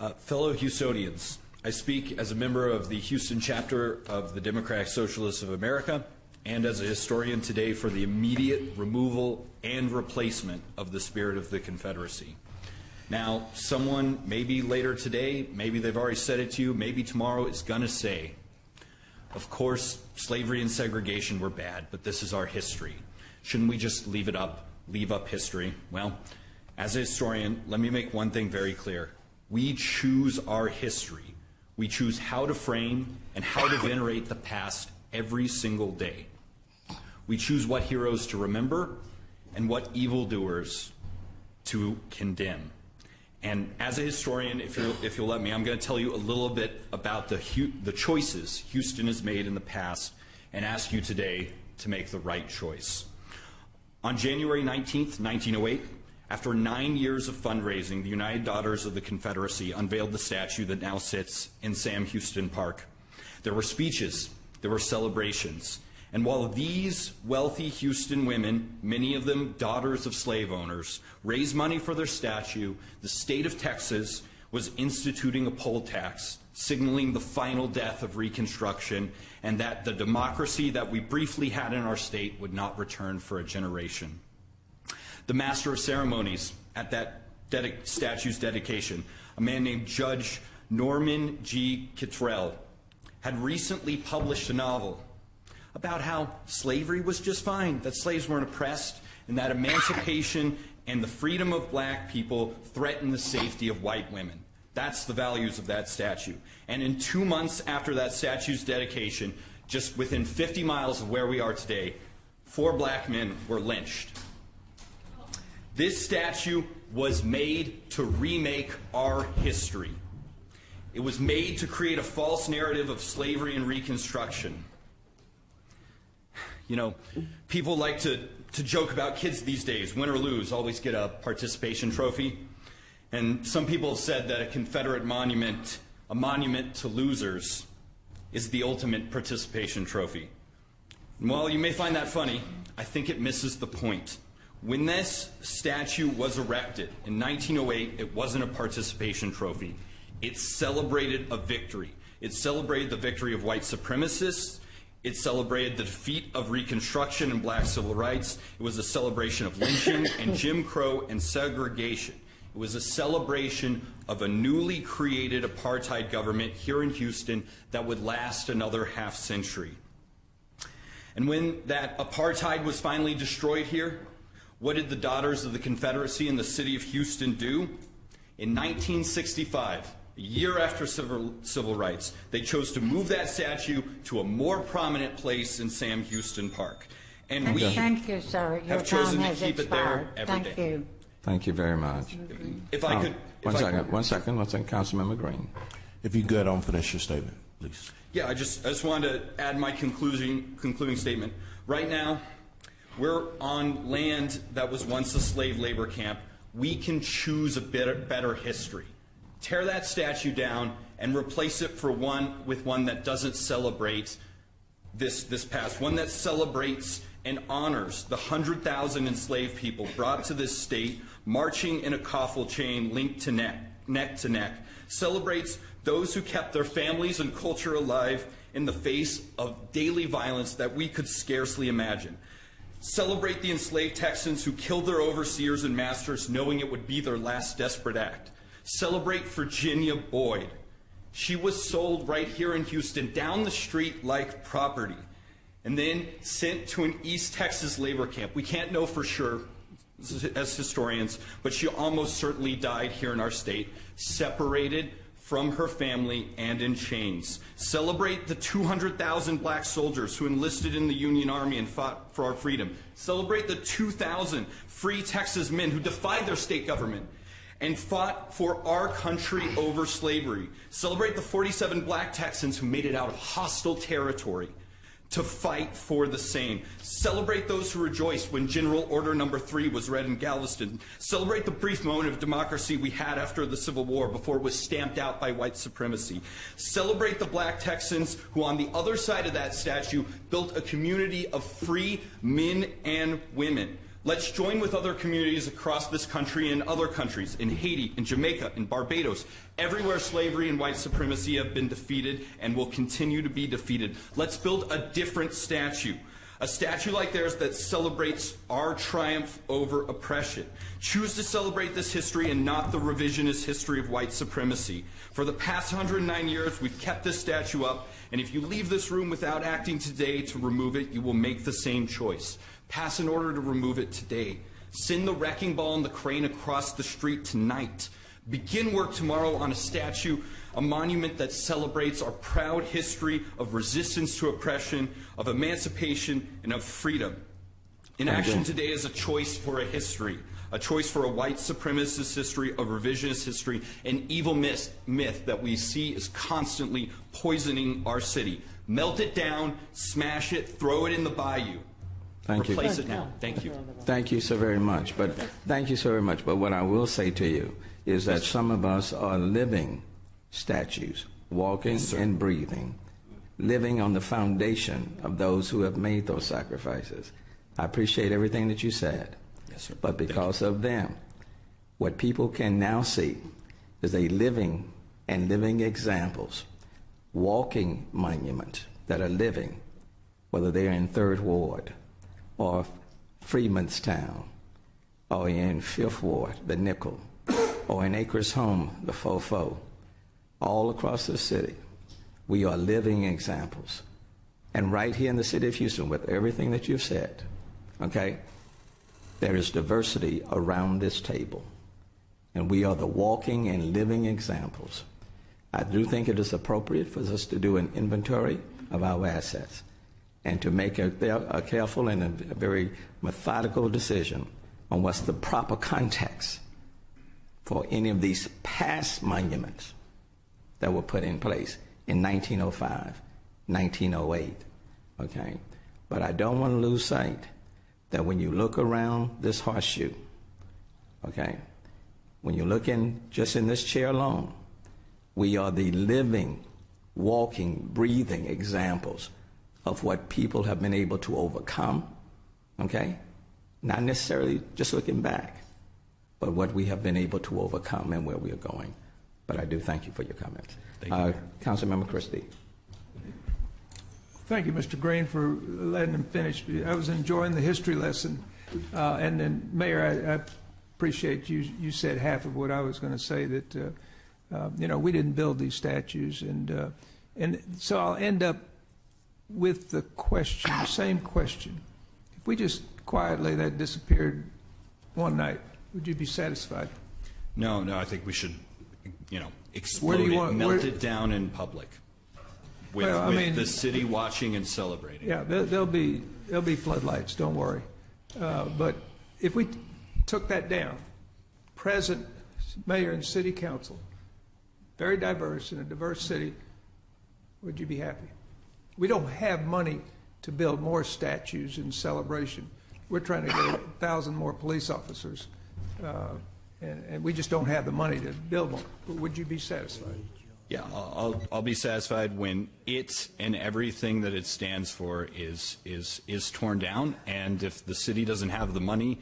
Fellow Houstonians, I speak as a member of the Houston chapter of the Democratic Socialists of America and as a historian today for the immediate removal and replacement of the spirit of the Confederacy. Now, someone maybe later today, maybe they've already said it to you, maybe tomorrow is going to say, of course, slavery and segregation were bad, but this is our history. Shouldn't we just leave up history? Well, as a historian, let me make one thing very clear. We choose our history. We choose how to frame and how to venerate the past every single day. We choose what heroes to remember and what evildoers to condemn. And as a historian, if you'll let me, I'm going to tell you a little bit about the choices Houston has made in the past and ask you today to make the right choice. On January 19th, 1908, after 9 years of fundraising, the United Daughters of the Confederacy unveiled the statue that now sits in Sam Houston Park. There were speeches, there were celebrations, and while these wealthy Houston women, many of them daughters of slave owners, raised money for their statue, the state of Texas was instituting a poll tax, signaling the final death of Reconstruction and that the democracy that we briefly had in our state would not return for a generation. The master of ceremonies at that statue's dedication, a man named Judge Norman G. Kittrell, had recently published a novel about how slavery was just fine, that slaves weren't oppressed, and that emancipation and the freedom of black people threatened the safety of white women. That's the values of that statue. And in 2 months after that statue's dedication, just within 50 miles of where we are today, 4 black men were lynched. This statue was made to remake our history. It was made to create a false narrative of slavery and Reconstruction. You know, people like to joke about kids these days, win or lose, always get a participation trophy. And some people have said that a Confederate monument, a monument to losers, is the ultimate participation trophy. And while you may find that funny, I think it misses the point. When this statue was erected in 1908, it wasn't a participation trophy. It celebrated a victory. It celebrated the victory of white supremacists. It celebrated the defeat of Reconstruction and black civil rights. It was a celebration of lynching and Jim Crow and segregation. It was a celebration of a newly created apartheid government here in Houston that would last another half century. And when that apartheid was finally destroyed here, what did the Daughters of the Confederacy in the city of Houston do? In 1965, a year after civil rights, they chose to move that statue to a more prominent place in Sam Houston Park. And we thank you, sir. Your have chosen to keep expired. it there every Thank day. you. Thank you very much. If I could... One second. Councilmember Green. If you could, finish your statement, please. Yeah, I just wanted to add my concluding statement. Right now, we're on land that was once a slave labor camp. We can choose a better history. Tear that statue down and replace it with one that doesn't celebrate this past, one that celebrates and honors the 100,000 enslaved people brought to this state, marching in a coffle chain linked to neck to neck, celebrates those who kept their families and culture alive in the face of daily violence that we could scarcely imagine. Celebrate the enslaved Texans who killed their overseers and masters knowing it would be their last desperate act. Celebrate Virginia Boyd. She was sold right here in Houston down the street like property and then sent to an East Texas labor camp. We can't know for sure as historians, but she almost certainly died here in our state, separated from her family and in chains. Celebrate the 200,000 black soldiers who enlisted in the Union Army and fought for our freedom. Celebrate the 2,000 free Texas men who defied their state government and fought for our country over slavery. Celebrate the 47 black Texans who made it out of hostile territory to fight for the same. Celebrate those who rejoiced when General Order No. 3 was read in Galveston. Celebrate the brief moment of democracy we had after the Civil War before it was stamped out by white supremacy. Celebrate the black Texans who on the other side of that statue built a community of free men and women Let's join with other communities across this country and other countries, in Haiti, in Jamaica, in Barbados, everywhere slavery and white supremacy have been defeated and will continue to be defeated. Let's build a different statue. A statue like theirs that celebrates our triumph over oppression. Choose to celebrate this history and not the revisionist history of white supremacy. For the past 109 years, we've kept this statue up, and if you leave this room without acting today to remove it, you will make the same choice. Pass an order to remove it today. Send the wrecking ball and the crane across the street tonight. Begin work tomorrow on a statue, a monument that celebrates our proud history of resistance to oppression, of emancipation, and of freedom. Inaction today is a choice for a history, a choice for a white supremacist history, a revisionist history, an evil myth that we see is constantly poisoning our city. Melt it down, smash it, throw it in the bayou. Thank you. Replace it now. Thank you. Thank you so very much. But thank you so very much. But what I will say to you is that some of us are living statues, walking and breathing, living on the foundation of those who have made those sacrifices. I appreciate everything that you said. Yes, sir. But because of them, what people can now see is a living examples, walking monuments that are living, whether they're in 3rd Ward or Freemanstown or in 5th Ward, the Nickel, or in Acres Home, the Fofo, all across the city. We are living examples. And right here in the city of Houston, with everything that you've said, okay, there is diversity around this table. And we are the walking and living examples. I do think it is appropriate for us to do an inventory of our assets and to make a careful and a very methodical decision on what's the proper context for any of these past monuments that were put in place in 1905, 1908, okay? But I don't want to lose sight that when you look around this horseshoe, okay, when you look in just in this chair alone, we are the living, walking, breathing examples of what people have been able to overcome, okay? Not necessarily just looking back, but what we have been able to overcome and where we are going. But I do thank you for your comments. Thank you. Councilmember Christie. Thank you, Mr. Green, for letting him finish. I was enjoying the history lesson. And then, Mayor, I appreciate you said half of what I was going to say, that, you know, we didn't build these statues. And so I'll end up with the question, the same question. If we just quietly that disappeared one night, would you be satisfied? No, I think we should, explode it, melt it down in public with the city watching and celebrating. Yeah, there'll be floodlights, don't worry. But if we took that down, present mayor and city council, very diverse in a diverse city, would you be happy? We don't have money to build more statues in celebration. We're trying to get 1,000 more police officers, and we just don't have the money to build more. But would you be satisfied? Yeah, I'll be satisfied when it and everything that it stands for is torn down. And if the city doesn't have the money,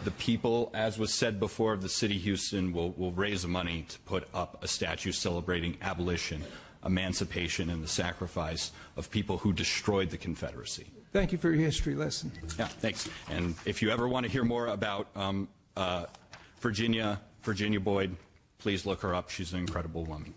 the people, as was said before, of the city of Houston will raise the money to put up a statue celebrating abolition, emancipation, and the sacrifice of people who destroyed the Confederacy. Thank you for your history lesson. Yeah, thanks. And if you ever want to hear more about Virginia Boyd, please look her up. She's an incredible woman.